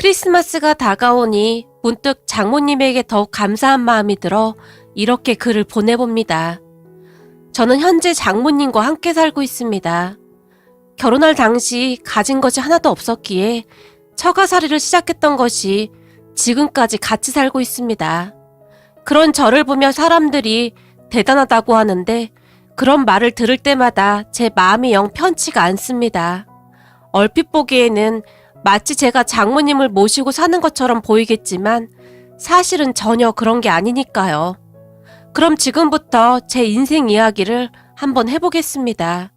크리스마스가 다가오니 문득 장모님에게 더욱 감사한 마음이 들어 이렇게 글을 보내봅니다. 저는 현재 장모님과 함께 살고 있습니다. 결혼할 당시 가진 것이 하나도 없었기에 처가살이를 시작했던 것이 지금까지 같이 살고 있습니다. 그런 저를 보며 사람들이 대단하다고 하는데 그런 말을 들을 때마다 제 마음이 영 편치가 않습니다. 얼핏 보기에는 마치 제가 장모님을 모시고 사는 것처럼 보이겠지만 사실은 전혀 그런 게 아니니까요. 그럼 지금부터 제 인생 이야기를 한번 해보겠습니다.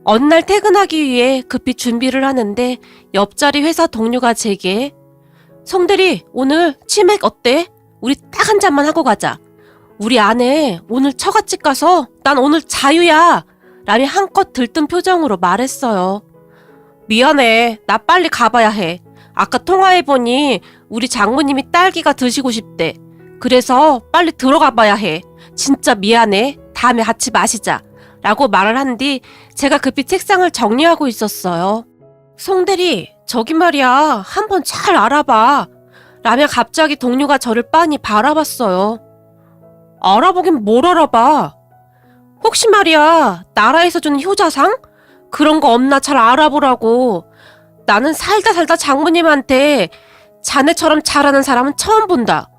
어느 날 퇴근하기 위해 급히 준비를 하는데 옆자리 회사 동료가 제게 "송대리, 오늘 치맥 어때? 우리 딱 한 잔만 하고 가자. 우리 아내 오늘 처갓집 가서 난 오늘 자유야." 라며 한껏 들뜬 표정으로 말했어요. "미안해. 나 빨리 가봐야 해. 아까 통화해보니 우리 장모님이 딸기가 드시고 싶대. 그래서 빨리 들어가봐야 해. 진짜 미안해. 다음에 같이 마시자." 라고 말을 한 뒤 제가 급히 책상을 정리하고 있었어요. "송대리, 저기 말이야. 한번 잘 알아봐." 라며 갑자기 동료가 저를 빤히 바라봤어요. "알아보긴 뭘 알아봐. 혹시 말이야, 나라에서 주는 효자상? 그런 거 없나 잘 알아보라고. 나는 살다 장모님한테 자네처럼 잘하는 사람은 처음 본다.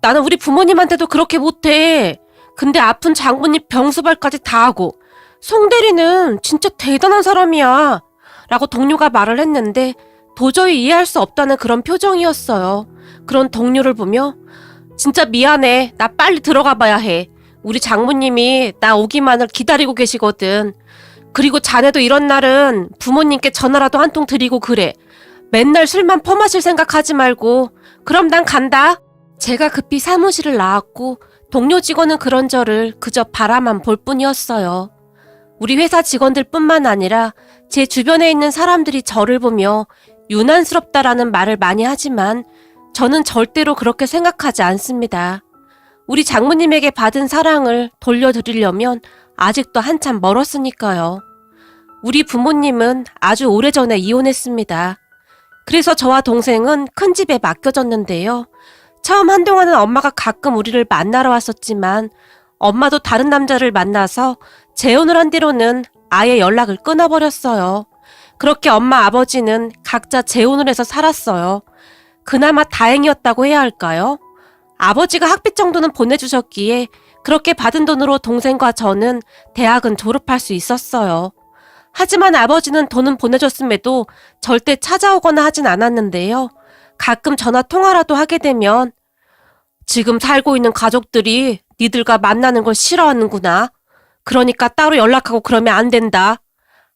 나는 우리 부모님한테도 그렇게 못해. 근데 아픈 장모님 병수발까지 다 하고. 송대리는 진짜 대단한 사람이야." 라고 동료가 말을 했는데 도저히 이해할 수 없다는 그런 표정이었어요. 그런 동료를 보며 "진짜 미안해. 나 빨리 들어가 봐야 해. 우리 장모님이 나 오기만을 기다리고 계시거든. 그리고 자네도 이런 날은 부모님께 전화라도 한 통 드리고 그래. 맨날 술만 퍼마실 생각하지 말고. 그럼 난 간다." 제가 급히 사무실을 나왔고 동료 직원은 그런 저를 그저 바라만 볼 뿐이었어요. 우리 회사 직원들 뿐만 아니라 제 주변에 있는 사람들이 저를 보며 유난스럽다라는 말을 많이 하지만 저는 절대로 그렇게 생각하지 않습니다. 우리 장모님에게 받은 사랑을 돌려드리려면 아직도 한참 멀었으니까요. 우리 부모님은 아주 오래전에 이혼했습니다. 그래서 저와 동생은 큰 집에 맡겨졌는데요. 처음 한동안은 엄마가 가끔 우리를 만나러 왔었지만 엄마도 다른 남자를 만나서 재혼을 한 뒤로는 아예 연락을 끊어버렸어요. 그렇게 엄마 아버지는 각자 재혼을 해서 살았어요. 그나마 다행이었다고 해야 할까요? 아버지가 학비 정도는 보내주셨기에 그렇게 받은 돈으로 동생과 저는 대학은 졸업할 수 있었어요. 하지만 아버지는 돈은 보내줬음에도 절대 찾아오거나 하진 않았는데요. 가끔 전화 통화라도 하게 되면 "지금 살고 있는 가족들이 니들과 만나는 걸 싫어하는구나. 그러니까 따로 연락하고 그러면 안 된다.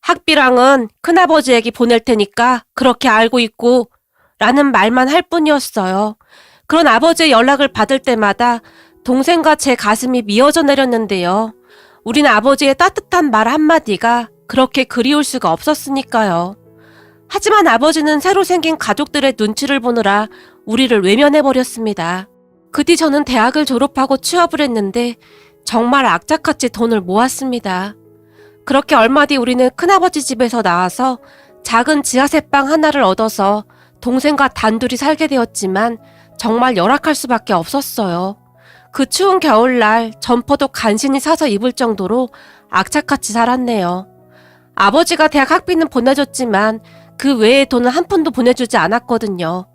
학비랑은 큰아버지에게 보낼 테니까 그렇게 알고 있고." 라는 말만 할 뿐이었어요. 그런 아버지의 연락을 받을 때마다 동생과 제 가슴이 미어져 내렸는데요. 우린 아버지의 따뜻한 말 한마디가 그렇게 그리울 수가 없었으니까요. 하지만 아버지는 새로 생긴 가족들의 눈치를 보느라 우리를 외면해버렸습니다. 그 뒤 저는 대학을 졸업하고 취업을 했는데 정말 악착같이 돈을 모았습니다. 그렇게 얼마 뒤 우리는 큰아버지 집에서 나와서 작은 지하세방 하나를 얻어서 동생과 단둘이 살게 되었지만 정말 열악할 수밖에 없었어요. 그 추운 겨울날 점퍼도 간신히 사서 입을 정도로 악착같이 살았네요. 아버지가 대학 학비는 보내줬지만 그 외의 돈은 한 푼도 보내주지 않았거든요.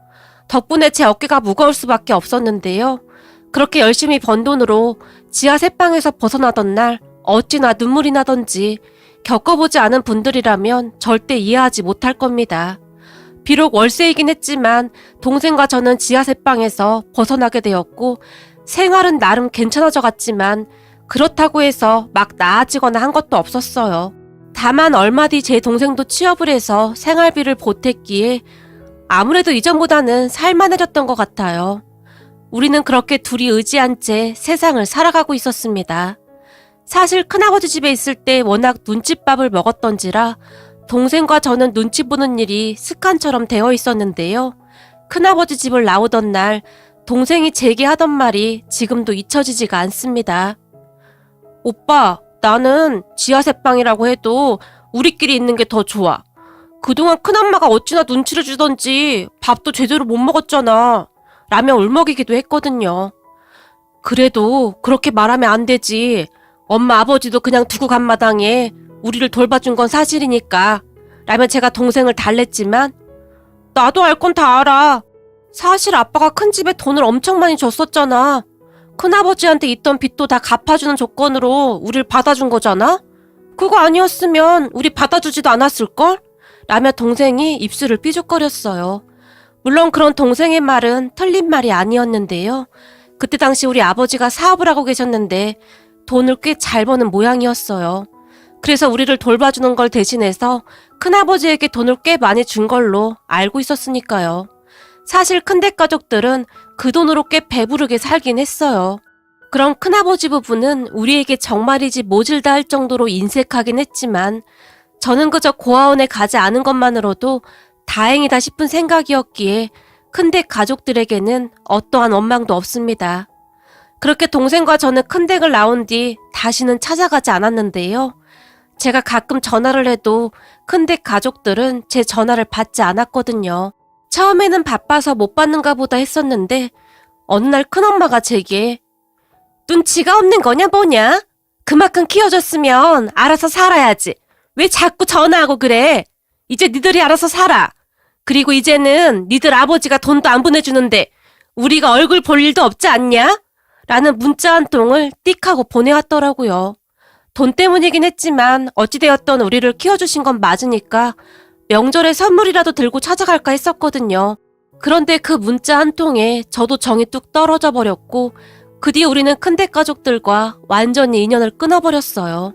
덕분에 제 어깨가 무거울 수밖에 없었는데요. 그렇게 열심히 번 돈으로 지하 세방에서 벗어나던 날 어찌나 눈물이 나던지 겪어보지 않은 분들이라면 절대 이해하지 못할 겁니다. 비록 월세이긴 했지만 동생과 저는 지하 세방에서 벗어나게 되었고 생활은 나름 괜찮아져 갔지만 그렇다고 해서 막 나아지거나 한 것도 없었어요. 다만 얼마 뒤 제 동생도 취업을 해서 생활비를 보탰기에 아무래도 이전보다는 살만해졌던 것 같아요. 우리는 그렇게 둘이 의지한 채 세상을 살아가고 있었습니다. 사실 큰아버지 집에 있을 때 워낙 눈칫밥을 먹었던지라 동생과 저는 눈치 보는 일이 습관처럼 되어 있었는데요. 큰아버지 집을 나오던 날 동생이 제게 하던 말이 지금도 잊혀지지가 않습니다. "오빠, 나는 지하세방이라고 해도 우리끼리 있는 게 더 좋아. 그동안 큰엄마가 어찌나 눈치를 주던지 밥도 제대로 못 먹었잖아. 라며 울먹이기도 했거든요. 그래도 그렇게 말하면 안 되지. 엄마 아버지도 그냥 두고 간 마당에 우리를 돌봐준 건 사실이니까. 라며 제가 동생을 달랬지만 나도 알 건 다 알아. 사실 아빠가 큰 집에 돈을 엄청 많이 줬었잖아. 큰아버지한테 있던 빚도 다 갚아주는 조건으로 우릴 받아준 거잖아? 그거 아니었으면 우리 받아주지도 않았을걸? 라며 동생이 입술을 삐죽거렸어요. 물론 그런 동생의 말은 틀린 말이 아니었는데요. 그때 당시 우리 아버지가 사업을 하고 계셨는데 돈을 꽤 잘 버는 모양이었어요. 그래서 우리를 돌봐주는 걸 대신해서 큰아버지에게 돈을 꽤 많이 준 걸로 알고 있었으니까요. 사실 큰댁 가족들은 그 돈으로 꽤 배부르게 살긴 했어요. 그럼 큰아버지 부부는 우리에게 정말이지 모질다 할 정도로 인색하긴 했지만 저는 그저 고아원에 가지 않은 것만으로도 다행이다 싶은 생각이었기에 큰댁 가족들에게는 어떠한 원망도 없습니다. 그렇게 동생과 저는 큰댁을 나온 뒤 다시는 찾아가지 않았는데요. 제가 가끔 전화를 해도 큰댁 가족들은 제 전화를 받지 않았거든요. 처음에는 바빠서 못 받는가 보다 했었는데 어느 날 큰엄마가 제게 눈치가 없는 거냐 뭐냐? 그만큼 키워줬으면 알아서 살아야지. 왜 자꾸 전화하고 그래? 이제 니들이 알아서 살아. 그리고 이제는 니들 아버지가 돈도 안 보내주는데 우리가 얼굴 볼 일도 없지 않냐? 라는 문자 한 통을 띡 하고 보내왔더라고요. 돈 때문이긴 했지만 어찌되었던 우리를 키워주신 건 맞으니까 명절에 선물이라도 들고 찾아갈까 했었거든요. 그런데 그 문자 한 통에 저도 정이 뚝 떨어져 버렸고 그 뒤에 우리는 큰댁 가족들과 완전히 인연을 끊어버렸어요.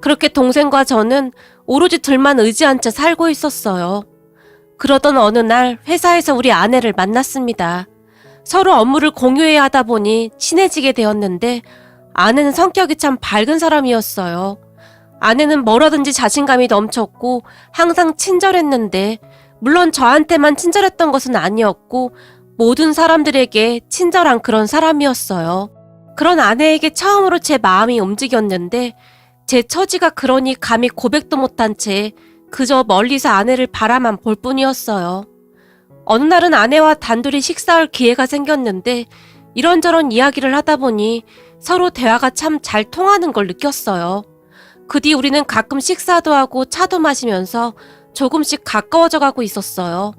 그렇게 동생과 저는 오로지 둘만 의지한 채 살고 있었어요. 그러던 어느 날 회사에서 우리 아내를 만났습니다. 서로 업무를 공유해야 하다 보니 친해지게 되었는데 아내는 성격이 참 밝은 사람이었어요. 아내는 뭐라든지 자신감이 넘쳤고 항상 친절했는데 물론 저한테만 친절했던 것은 아니었고 모든 사람들에게 친절한 그런 사람이었어요. 그런 아내에게 처음으로 제 마음이 움직였는데 제 처지가 그러니 감히 고백도 못한 채 그저 멀리서 아내를 바라만 볼 뿐이었어요. 어느 날은 아내와 단둘이 식사할 기회가 생겼는데 이런저런 이야기를 하다 보니 서로 대화가 참 잘 통하는 걸 느꼈어요. 그 뒤 우리는 가끔 식사도 하고 차도 마시면서 조금씩 가까워져 가고 있었어요.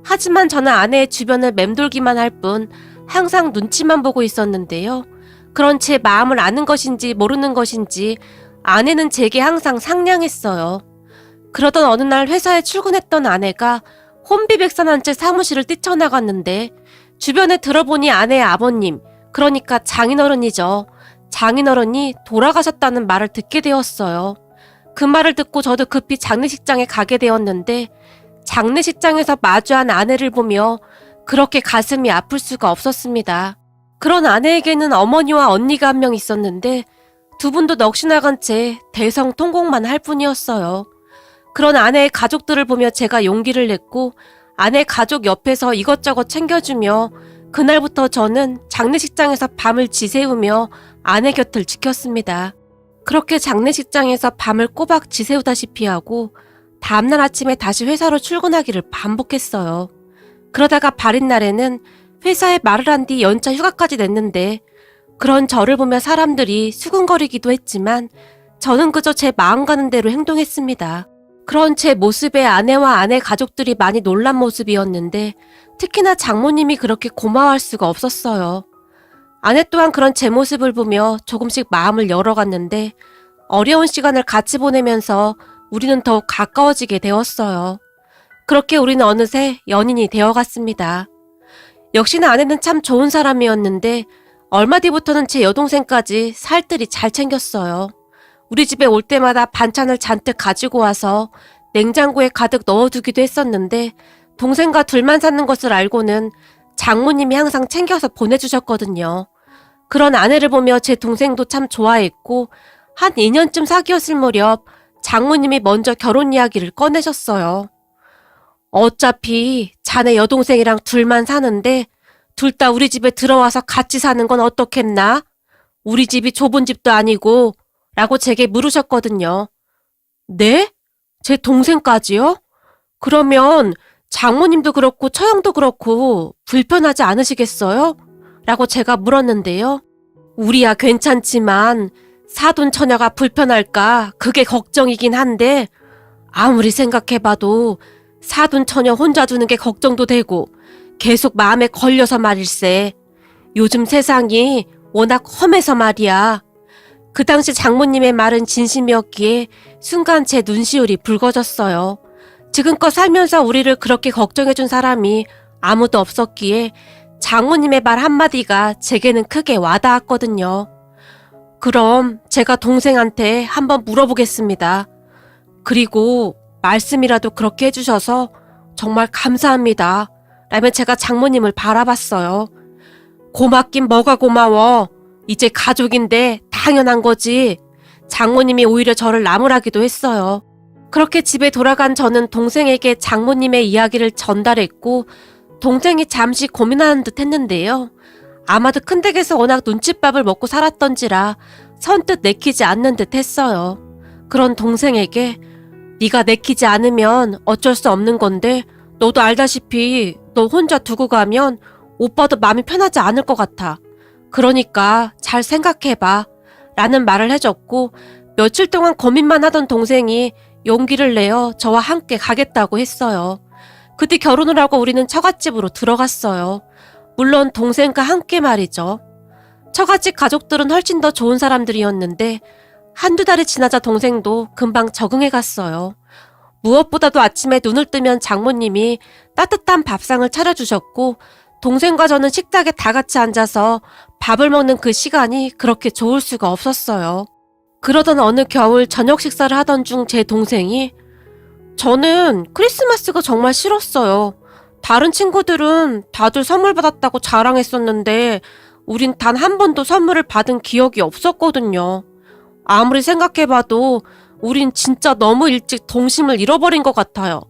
하지만 저는 아내의 주변을 맴돌기만 할 뿐 항상 눈치만 보고 있었는데요. 그런 제 마음을 아는 것인지 모르는 것인지 아내는 제게 항상 상냥했어요. 그러던 어느 날 회사에 출근했던 아내가 혼비백산한 채 사무실을 뛰쳐나갔는데 주변에 들어보니 아내의 아버님, 그러니까 장인어른이죠. 장인어른이 돌아가셨다는 말을 듣게 되었어요. 그 말을 듣고 저도 급히 장례식장에 가게 되었는데 장례식장에서 마주한 아내를 보며 그렇게 가슴이 아플 수가 없었습니다. 그런 아내에게는 어머니와 언니가 한 명 있었는데 두 분도 넋이 나간 채 대성통곡만 할 뿐이었어요. 그런 아내의 가족들을 보며 제가 용기를 냈고 아내 가족 옆에서 이것저것 챙겨주며 그날부터 저는 장례식장에서 밤을 지새우며 아내 곁을 지켰습니다. 그렇게 장례식장에서 밤을 꼬박 지새우다시피 하고 다음날 아침에 다시 회사로 출근하기를 반복했어요. 그러다가 발인 날에는 회사에 말을 한 뒤 연차 휴가까지 냈는데 그런 저를 보며 사람들이 수군거리기도 했지만 저는 그저 제 마음 가는 대로 행동했습니다. 그런 제 모습에 아내와 아내 가족들이 많이 놀란 모습이었는데 특히나 장모님이 그렇게 고마워할 수가 없었어요. 아내 또한 그런 제 모습을 보며 조금씩 마음을 열어갔는데 어려운 시간을 같이 보내면서 우리는 더욱 가까워지게 되었어요. 그렇게 우리는 어느새 연인이 되어갔습니다. 역시나 아내는 참 좋은 사람이었는데 얼마 뒤부터는 제 여동생까지 살뜰히 잘 챙겼어요. 우리 집에 올 때마다 반찬을 잔뜩 가지고 와서 냉장고에 가득 넣어두기도 했었는데 동생과 둘만 사는 것을 알고는 장모님이 항상 챙겨서 보내주셨거든요. 그런 아내를 보며 제 동생도 참 좋아했고 한 2년쯤 사귀었을 무렵 장모님이 먼저 결혼 이야기를 꺼내셨어요. 어차피 자네 여동생이랑 둘만 사는데 둘 다 우리 집에 들어와서 같이 사는 건 어떻겠나? 우리 집이 좁은 집도 아니고 라고 제게 물으셨거든요. 네? 제 동생까지요? 그러면 장모님도 그렇고 처형도 그렇고 불편하지 않으시겠어요? 라고 제가 물었는데요. 우리야 괜찮지만 사돈 처녀가 불편할까 그게 걱정이긴 한데 아무리 생각해봐도 사돈 처녀 혼자 두는 게 걱정도 되고 계속 마음에 걸려서 말일세. 요즘 세상이 워낙 험해서 말이야. 그 당시 장모님의 말은 진심이었기에 순간 제 눈시울이 붉어졌어요. 지금껏 살면서 우리를 그렇게 걱정해준 사람이 아무도 없었기에 장모님의 말 한마디가 제게는 크게 와닿았거든요. 그럼 제가 동생한테 한번 물어보겠습니다. 그리고 말씀이라도 그렇게 해주셔서 정말 감사합니다. 라며 제가 장모님을 바라봤어요. 고맙긴 뭐가 고마워. 이제 가족인데 당연한 거지. 장모님이 오히려 저를 나무라기도 했어요. 그렇게 집에 돌아간 저는 동생에게 장모님의 이야기를 전달했고 동생이 잠시 고민하는 듯 했는데요. 아마도 큰 댁에서 워낙 눈칫밥을 먹고 살았던지라 선뜻 내키지 않는 듯 했어요. 그런 동생에게 네가 내키지 않으면 어쩔 수 없는 건데 너도 알다시피 너 혼자 두고 가면 오빠도 마음이 편하지 않을 것 같아. 그러니까 잘 생각해봐. 라는 말을 해줬고 며칠 동안 고민만 하던 동생이 용기를 내어 저와 함께 가겠다고 했어요. 그뒤 결혼을 하고 우리는 처갓집으로 들어갔어요. 물론 동생과 함께 말이죠. 처갓집 가족들은 훨씬 더 좋은 사람들이었는데 한두 달이 지나자 동생도 금방 적응해 갔어요. 무엇보다도 아침에 눈을 뜨면 장모님이 따뜻한 밥상을 차려주셨고 동생과 저는 식탁에 다 같이 앉아서 밥을 먹는 그 시간이 그렇게 좋을 수가 없었어요. 그러던 어느 겨울 저녁 식사를 하던 중 제 동생이 저는 크리스마스가 정말 싫었어요. 다른 친구들은 다들 선물 받았다고 자랑했었는데 우린 단 한 번도 선물을 받은 기억이 없었거든요. 아무리 생각해봐도 우린 진짜 너무 일찍 동심을 잃어버린 것 같아요.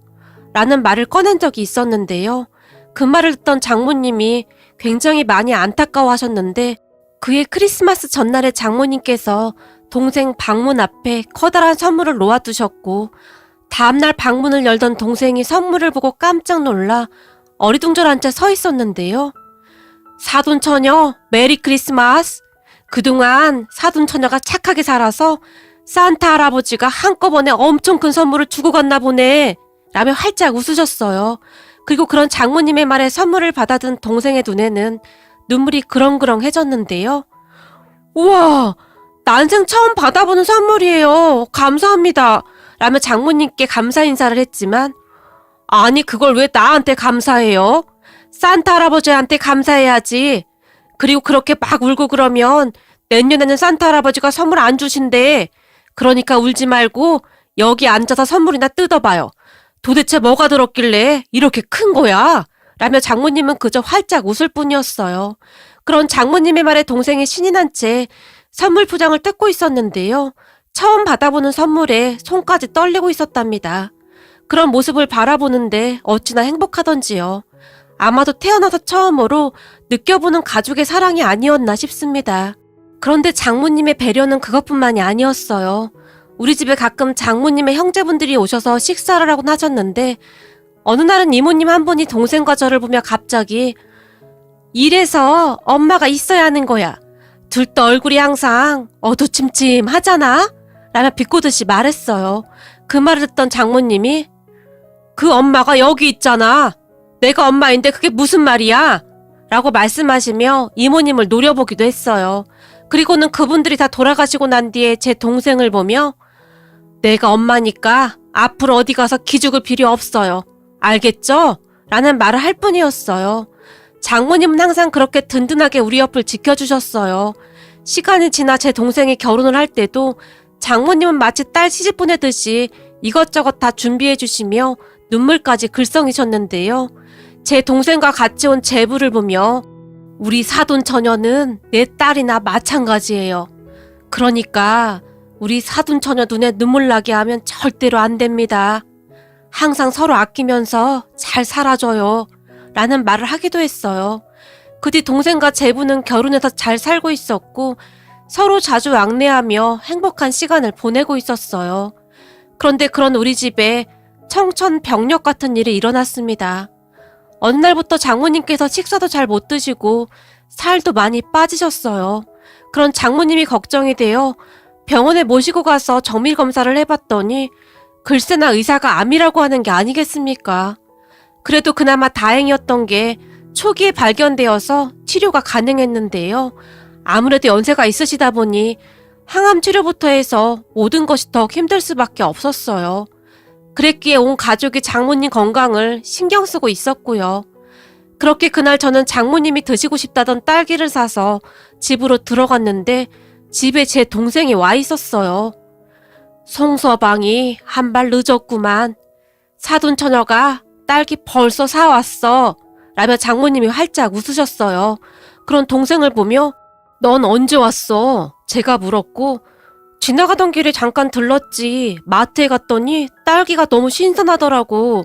라는 말을 꺼낸 적이 있었는데요. 그 말을 듣던 장모님이 굉장히 많이 안타까워하셨는데 그의 크리스마스 전날에 장모님께서 동생 방문 앞에 커다란 선물을 놓아두셨고 다음날 방문을 열던 동생이 선물을 보고 깜짝 놀라 어리둥절한 채 서 있었는데요. 사돈처녀 메리 크리스마스. 그동안 사돈처녀가 착하게 살아서 산타 할아버지가 한꺼번에 엄청 큰 선물을 주고 갔나 보네. 라며 활짝 웃으셨어요. 그리고 그런 장모님의 말에 선물을 받아든 동생의 눈에는 눈물이 그렁그렁해졌는데요. 우와, 난생 처음 받아보는 선물이에요. 감사합니다. 라며 장모님께 감사 인사를 했지만 아니 그걸 왜 나한테 감사해요? 산타 할아버지한테 감사해야지. 그리고 그렇게 막 울고 그러면 내년에는 산타 할아버지가 선물 안 주신대. 그러니까 울지 말고 여기 앉아서 선물이나 뜯어봐요. 도대체 뭐가 들었길래 이렇게 큰 거야? 라며 장모님은 그저 활짝 웃을 뿐이었어요. 그런 장모님의 말에 동생이 신이 난 채 선물 포장을 뜯고 있었는데요. 처음 받아보는 선물에 손까지 떨리고 있었답니다. 그런 모습을 바라보는데 어찌나 행복하던지요. 아마도 태어나서 처음으로 느껴보는 가족의 사랑이 아니었나 싶습니다. 그런데 장모님의 배려는 그것뿐만이 아니었어요. 우리 집에 가끔 장모님의 형제분들이 오셔서 식사를 하곤 하셨는데 어느 날은 이모님 한 분이 동생과 저를 보며 갑자기 이래서 엄마가 있어야 하는 거야. 둘 다 얼굴이 항상 어두침침하잖아? 라며 비꼬듯이 말했어요. 그 말을 듣던 장모님이 그 엄마가 여기 있잖아. 내가 엄마인데 그게 무슨 말이야? 라고 말씀하시며 이모님을 노려보기도 했어요. 그리고는 그분들이 다 돌아가시고 난 뒤에 제 동생을 보며 내가 엄마니까 앞으로 어디 가서 기죽을 필요 없어요. 알겠죠? 라는 말을 할 뿐이었어요. 장모님은 항상 그렇게 든든하게 우리 옆을 지켜주셨어요. 시간이 지나 제 동생이 결혼을 할 때도 장모님은 마치 딸 시집 보내듯이 이것저것 다 준비해 주시며 눈물까지 글썽이셨는데요. 제 동생과 같이 온 제부를 보며 우리 사돈 처녀는 내 딸이나 마찬가지예요. 그러니까 우리 사돈 처녀 눈에 눈물 나게 하면 절대로 안 됩니다. 항상 서로 아끼면서 잘 살아줘요. 라는 말을 하기도 했어요. 그 뒤 동생과 제부는 결혼해서 잘 살고 있었고 서로 자주 왕래하며 행복한 시간을 보내고 있었어요. 그런데 그런 우리 집에 청천벽력 같은 일이 일어났습니다. 어느 날부터 장모님께서 식사도 잘 못 드시고 살도 많이 빠지셨어요. 그런 장모님이 걱정이 되어 병원에 모시고 가서 정밀 검사를 해봤더니 글쎄나 의사가 암이라고 하는 게 아니겠습니까? 그래도 그나마 다행이었던 게 초기에 발견되어서 치료가 가능했는데요. 아무래도 연세가 있으시다 보니 항암 치료부터 해서 모든 것이 더 힘들 수밖에 없었어요. 그랬기에 온 가족이 장모님 건강을 신경 쓰고 있었고요. 그렇게 그날 저는 장모님이 드시고 싶다던 딸기를 사서 집으로 들어갔는데 집에 제 동생이 와 있었어요. 송서방이 한 발 늦었구만. 사돈 처녀가 딸기 벌써 사왔어. 라며 장모님이 활짝 웃으셨어요. 그런 동생을 보며 넌 언제 왔어? 제가 물었고 지나가던 길에 잠깐 들렀지. 마트에 갔더니 딸기가 너무 신선하더라고.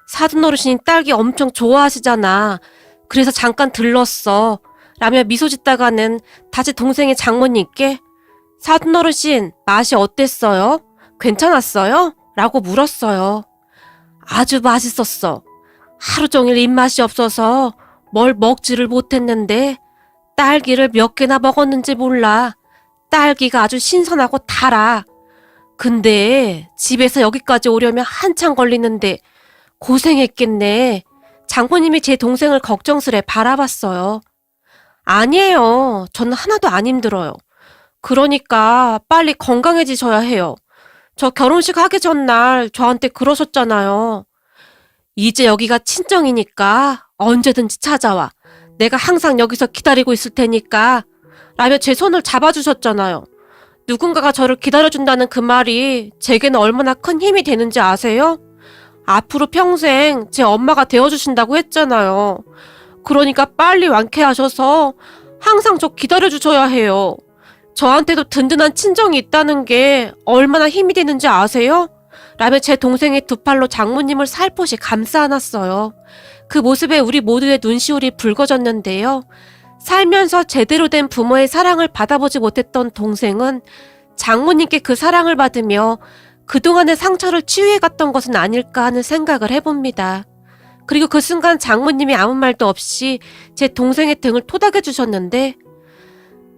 사돈 어르신이 딸기 엄청 좋아하시잖아. 그래서 잠깐 들렀어. 라며 미소 짓다가는 다시 동생의 장모님께 사돈 어르신 맛이 어땠어요? 괜찮았어요? 라고 물었어요. 아주 맛있었어. 하루 종일 입맛이 없어서 뭘 먹지를 못했는데 딸기를 몇 개나 먹었는지 몰라. 딸기가 아주 신선하고 달아. 근데 집에서 여기까지 오려면 한참 걸리는데 고생했겠네. 장모님이 제 동생을 걱정스레 바라봤어요. 아니에요. 저는 하나도 안 힘들어요. 그러니까 빨리 건강해지셔야 해요. 저 결혼식 하기 전날 저한테 그러셨잖아요. 이제 여기가 친정이니까 언제든지 찾아와. 내가 항상 여기서 기다리고 있을 테니까. 라며 제 손을 잡아주셨잖아요. 누군가가 저를 기다려준다는 그 말이 제게는 얼마나 큰 힘이 되는지 아세요? 앞으로 평생 제 엄마가 되어주신다고 했잖아요. 그러니까 빨리 완쾌하셔서 항상 저 기다려주셔야 해요. 저한테도 든든한 친정이 있다는 게 얼마나 힘이 되는지 아세요? 라며 제 동생이 두 팔로 장모님을 살포시 감싸 안았어요. 그 모습에 우리 모두의 눈시울이 붉어졌는데요. 살면서 제대로 된 부모의 사랑을 받아보지 못했던 동생은 장모님께 그 사랑을 받으며 그동안의 상처를 치유해갔던 것은 아닐까 하는 생각을 해봅니다. 그리고 그 순간 장모님이 아무 말도 없이 제 동생의 등을 토닥여 주셨는데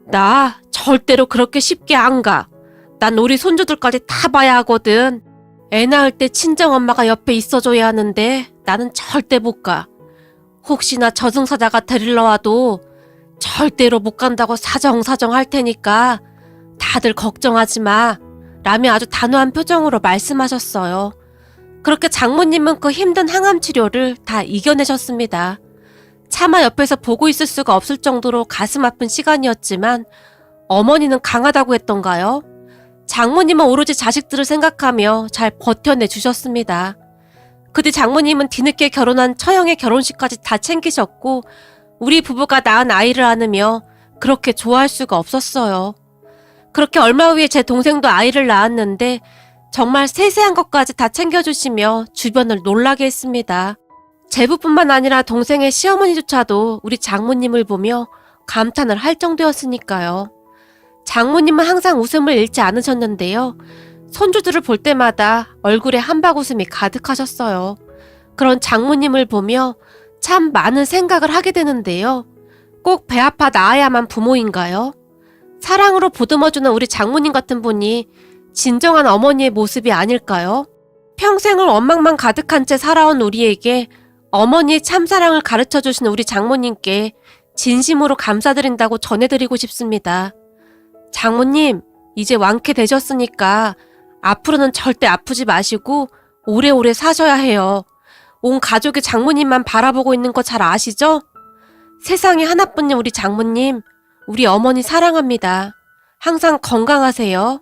나 절대로 그렇게 쉽게 안 가. 난 우리 손주들까지 다 봐야 하거든. 애 낳을 때 친정엄마가 옆에 있어줘야 하는데 나는 절대 못 가. 혹시나 저승사자가 데리러 와도 절대로 못 간다고 사정사정 할 테니까 다들 걱정하지 마. 라며 아주 단호한 표정으로 말씀하셨어요. 그렇게 장모님은 그 힘든 항암 치료를 다 이겨내셨습니다. 차마 옆에서 보고 있을 수가 없을 정도로 가슴 아픈 시간이었지만 어머니는 강하다고 했던가요? 장모님은 오로지 자식들을 생각하며 잘 버텨내 주셨습니다. 그뒤 장모님은 뒤늦게 결혼한 처형의 결혼식까지 다 챙기셨고 우리 부부가 낳은 아이를 안으며 그렇게 좋아할 수가 없었어요. 그렇게 얼마 후에 제 동생도 아이를 낳았는데 정말 세세한 것까지 다 챙겨주시며 주변을 놀라게 했습니다. 제부뿐만 아니라 동생의 시어머니조차도 우리 장모님을 보며 감탄을 할 정도였으니까요. 장모님은 항상 웃음을 잃지 않으셨는데요. 손주들을 볼 때마다 얼굴에 한박 웃음이 가득하셨어요. 그런 장모님을 보며 참 많은 생각을 하게 되는데요. 꼭 배 아파 낳아야만 부모인가요? 사랑으로 보듬어주는 우리 장모님 같은 분이 진정한 어머니의 모습이 아닐까요? 평생을 원망만 가득한 채 살아온 우리에게 어머니의 참사랑을 가르쳐주신 우리 장모님께 진심으로 감사드린다고 전해드리고 싶습니다. 장모님, 이제 완쾌되셨으니까 앞으로는 절대 아프지 마시고 오래오래 사셔야 해요. 온 가족이 장모님만 바라보고 있는 거 잘 아시죠? 세상에 하나뿐인 우리 장모님, 우리 어머니 사랑합니다. 항상 건강하세요.